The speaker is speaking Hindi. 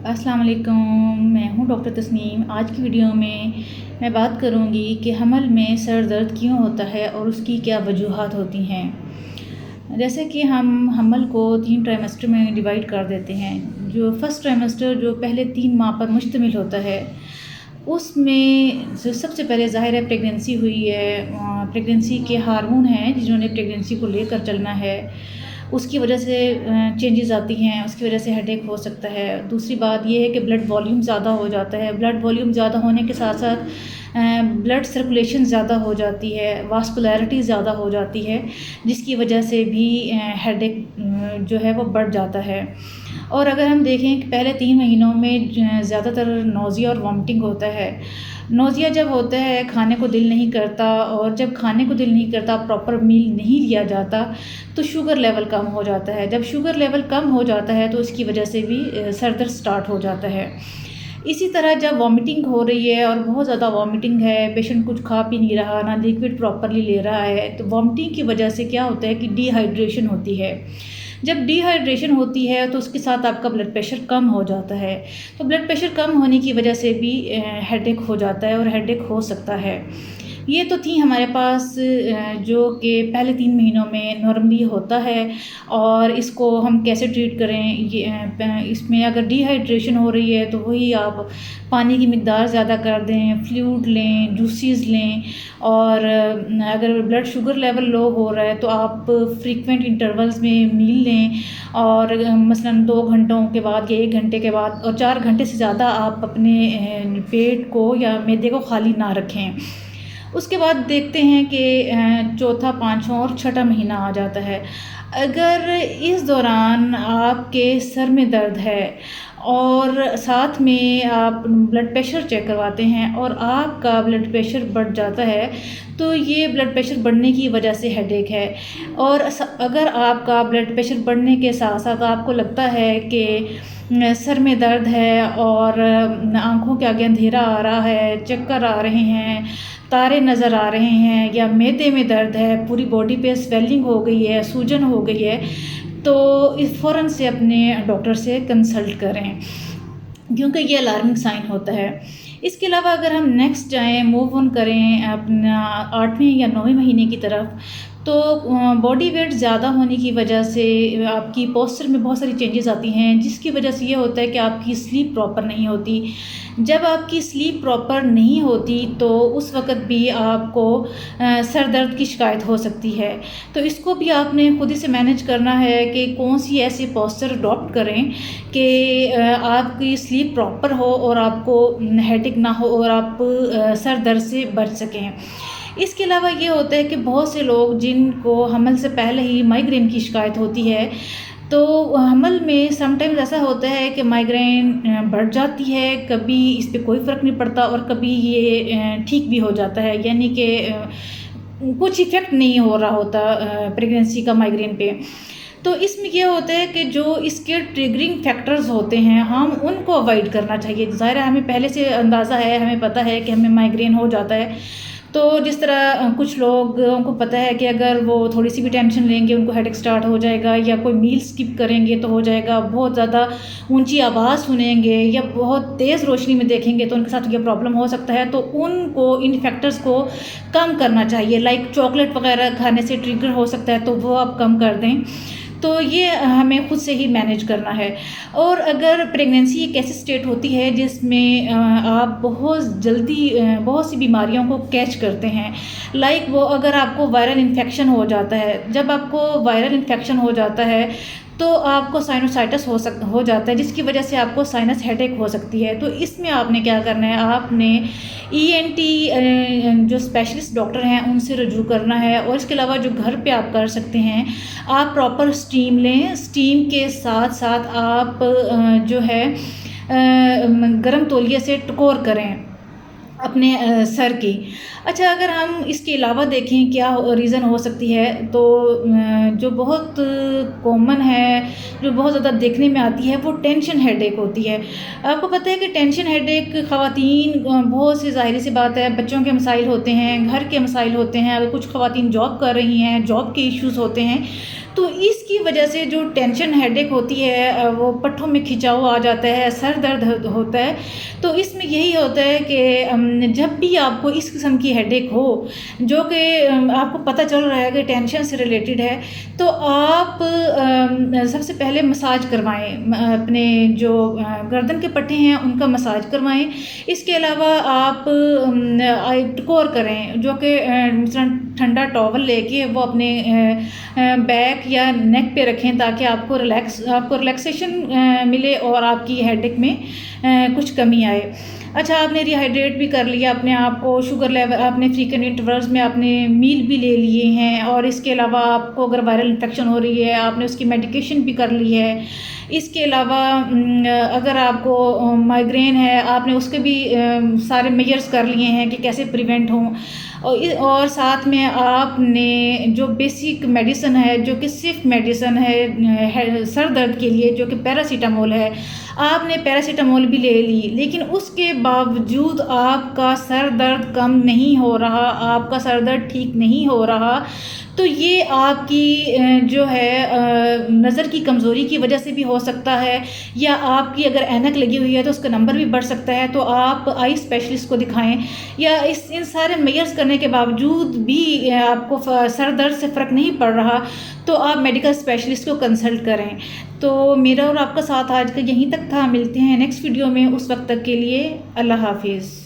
अस्सलाम वालेकुम। मैं हूँ डॉक्टर तस्नीम। आज की वीडियो में मैं बात करूँगी कि हमल में सर दर्द क्यों होता है और उसकी क्या वजूहात होती हैं। जैसे कि हम हमल को 3 ट्राइमेस्टर में डिवाइड कर देते हैं। जो फर्स्ट ट्राइमेस्टर जो पहले 3 माह पर मुश्तमिल होता है, उसमें जो सबसे पहले ज़ाहिर है प्रेगनेंसी हुई है। प्रेगनेंसी के हार्मोन हैं जिन्होंने प्रेगनेंसी को लेकर चलना है, उसकी वजह से चेंजेस आती हैं, उसकी वजह से हेडेक हो सकता है। दूसरी बात ये है कि ब्लड वॉल्यूम ज़्यादा हो जाता है। ब्लड वॉल्यूम ज़्यादा होने के साथ साथ ब्लड सर्कुलेशन ज़्यादा हो जाती है, वास्कुलैरिटी ज़्यादा हो जाती है, जिसकी वजह से भी हेडेक जो है वो बढ़ जाता है। और अगर हम देखें कि पहले 3 महीनों में ज़्यादातर नोज़िया और वॉमिटिंग होता है। नोज़िया जब होता है, खाने को दिल नहीं करता, और जब खाने को दिल नहीं करता, प्रॉपर मील नहीं लिया जाता, तो शुगर लेवल कम हो जाता है। जब शुगर लेवल कम हो जाता है तो इसकी वजह से भी सर दर्द स्टार्ट हो जाता है। इसी तरह जब वॉमिटिंग हो रही है और बहुत ज़्यादा वॉमिटिंग है, पेशेंट कुछ खा पी नहीं रहा, ना लिक्विड प्रॉपरली ले रहा है, तो वॉमिटिंग की वजह से क्या होता है कि डिहाइड्रेशन होती है। जब डिहाइड्रेशन होती है तो उसके साथ आपका ब्लड प्रेशर कम हो जाता है। तो ब्लड प्रेशर कम होने की वजह से भी हेडेक हो जाता है और हेडेक हो सकता है। ये तो थी हमारे पास जो कि पहले 3 महीनों में नॉर्मली होता है, और इसको हम कैसे ट्रीट करें। ये इसमें अगर डिहाइड्रेशन हो रही है तो वही आप पानी की मिकदार ज़्यादा कर दें, फ्लूइड लें, जूसेस लें। और अगर ब्लड शुगर लेवल लो हो रहा है तो आप फ्रीक्वेंट इंटरवल्स में मील लें, और मसलन 2 घंटों के बाद या 1 घंटे के बाद, और 4 घंटे से ज़्यादा आप अपने पेट को या मैदे को खाली ना रखें। उसके बाद देखते हैं कि चौथा, पाँचवां और छठा महीना आ जाता है। अगर इस दौरान आपके सर में दर्द है और साथ में आप ब्लड प्रेशर चेक करवाते हैं और आपका ब्लड प्रेशर बढ़ जाता है, तो ये ब्लड प्रेशर बढ़ने की वजह से हेडेक है। और अगर आपका ब्लड प्रेशर बढ़ने के साथ साथ आपको लगता है कि सर में दर्द है और आँखों के आगे अंधेरा आ रहा है, चक्कर आ रहे हैं, तारे नज़र आ रहे हैं, या मैदे में दर्द है, पूरी बॉडी पे स्वेलिंग हो गई है, सूजन हो गई है, तो इस फ़ौरन से अपने डॉक्टर से कंसल्ट करें, क्योंकि ये अलार्मिंग साइन होता है। इसके अलावा अगर हम नेक्स्ट जाएँ, मूव ऑन करें अपना 8वें या 9वें महीने की तरफ, तो बॉडी वेट ज़्यादा होने की वजह से आपकी पोस्चर में बहुत सारी चेंजेस आती हैं, जिसकी वजह से ये होता है कि आपकी स्लीप प्रॉपर नहीं होती। जब आपकी स्लीप प्रॉपर नहीं होती तो उस वक़्त भी आपको सर दर्द की शिकायत हो सकती है। तो इसको भी आपने खुद ही से मैनेज करना है कि कौन सी ऐसी पोस्चर अडॉप्ट करें कि आपकी स्लीप प्रॉपर हो और आपको हेडेक ना हो और आप सर दर्द से बच सकें। इसके अलावा ये होता है कि बहुत से लोग जिनको हमल से पहले ही माइग्रेन की शिकायत होती है, तो हमल में समटाइम्स ऐसा होता है कि माइग्रेन बढ़ जाती है, कभी इस पे कोई फ़र्क नहीं पड़ता और कभी ये ठीक भी हो जाता है, यानी कि कुछ इफ़ेक्ट नहीं हो रहा होता प्रेगनेंसी का माइग्रेन पे। तो इसमें ये होता है कि जो इसके ट्रिगरिंग फैक्टर्स होते हैं, हम उनको अवॉइड करना चाहिए। ज़ाहिर है हमें पहले से अंदाज़ा है, हमें पता है कि हमें माइग्रेन हो जाता है। तो जिस तरह कुछ लोगों को पता है कि अगर वो थोड़ी सी भी टेंशन लेंगे उनको हेडेक स्टार्ट हो जाएगा, या कोई मील स्किप करेंगे तो हो जाएगा, बहुत ज़्यादा ऊंची आवाज़ सुनेंगे या बहुत तेज़ रोशनी में देखेंगे तो उनके साथ ये प्रॉब्लम हो सकता है। तो उनको इन फैक्टर्स को कम करना चाहिए। लाइक चॉकलेट वगैरह खाने से ट्रिगर हो सकता है, तो वो आप कम कर दें। तो ये हमें खुद से ही मैनेज करना है। और अगर प्रेगनेंसी एक ऐसी स्टेट होती है जिसमें आप बहुत जल्दी बहुत सी बीमारियों को कैच करते हैं, लाइक वो अगर आपको वायरल इन्फेक्शन हो जाता है, जब आपको वायरल इन्फेक्शन हो जाता है तो आपको साइनोसाइटिस हो जाता है, जिसकी वजह से आपको साइनस हेडेक हो सकती है। तो इसमें आपने क्या करना है, आपने ईएनटी जो स्पेशलिस्ट डॉक्टर हैं उनसे रुजू करना है। और इसके अलावा जो घर पे आप कर सकते हैं, आप प्रॉपर स्टीम लें, स्टीम के साथ साथ आप जो है गर्म तौलिए से टकोर करें अपने सर की। अच्छा, अगर हम इसके अलावा देखें क्या रीज़न हो सकती है, तो जो बहुत कॉमन है, जो बहुत ज़्यादा देखने में आती है, वो टेंशन हेडेक होती है। आपको पता है कि टेंशन हेडेक ख़वातीन बहुत सी ज़ाहिर सी बात है, बच्चों के मसाइल होते हैं, घर के मसाइल होते हैं, अगर कुछ ख़वातीन जॉब कर रही हैं, जॉब के इश्यूज़ होते हैं, तो इसकी वजह से जो टेंशन हेडेक होती है, वो पट्ठों में खिंचाव आ जाता है, सर दर्द होता है। तो इसमें यही होता है कि जब भी आपको इस किस्म की हेडेक हो, जो कि आपको पता चल रहा है कि टेंशन से रिलेटेड है, तो आप सबसे पहले मसाज करवाएं। अपने जो गर्दन के पट्टे हैं उनका मसाज करवाएं। इसके अलावा आप टकोर करें, जो कि ठंडा टॉवल लेके वो अपने बैक या नेक पे रखें, ताकि आपको रिलैक्सेशन मिले और आपकी हेडेक में कुछ कमी आए। अच्छा, आपने रिहाइड्रेट भी कर लिया अपने आप को, शुगर लेवल आपने फ्रीक्वेंट इंटरवल्स में आपने मील भी ले लिए हैं, और इसके अलावा आपको अगर वायरल इन्फेक्शन हो रही है आपने उसकी मेडिकेशन भी कर ली है। इसके अलावा अगर आपको माइग्रेन है आपने उसके भी सारे मेजर्स कर लिए हैं कि कैसे प्रिवेंट हों। और साथ में आपने जो बेसिक मेडिसिन है, जो कि सिर्फ मेडिसिन है सर दर्द के लिए, जो कि पैरासीटामोल है, आपने पैरासीटामोल भी ले ली, लेकिन उसके बावजूद आपका सर दर्द कम नहीं हो रहा, आपका सर दर्द ठीक नहीं हो रहा, तो ये आपकी जो है नज़र की कमज़ोरी की वजह से भी हो सकता है, या आपकी अगर ऐनक लगी हुई है तो उसका नंबर भी बढ़ सकता है। तो आप आई स्पेशलिस्ट को दिखाएं। या इन सारे मेजर्स करने के बावजूद भी आपको सर दर्द से फ़र्क नहीं पड़ रहा, तो आप मेडिकल स्पेशलिस्ट को कंसल्ट करें। तो मेरा और आपका साथ आज का यहीं तक था। मिलते हैं नेक्स्ट वीडियो में, उस वक्त तक के लिए अल्लाह हाफिज़।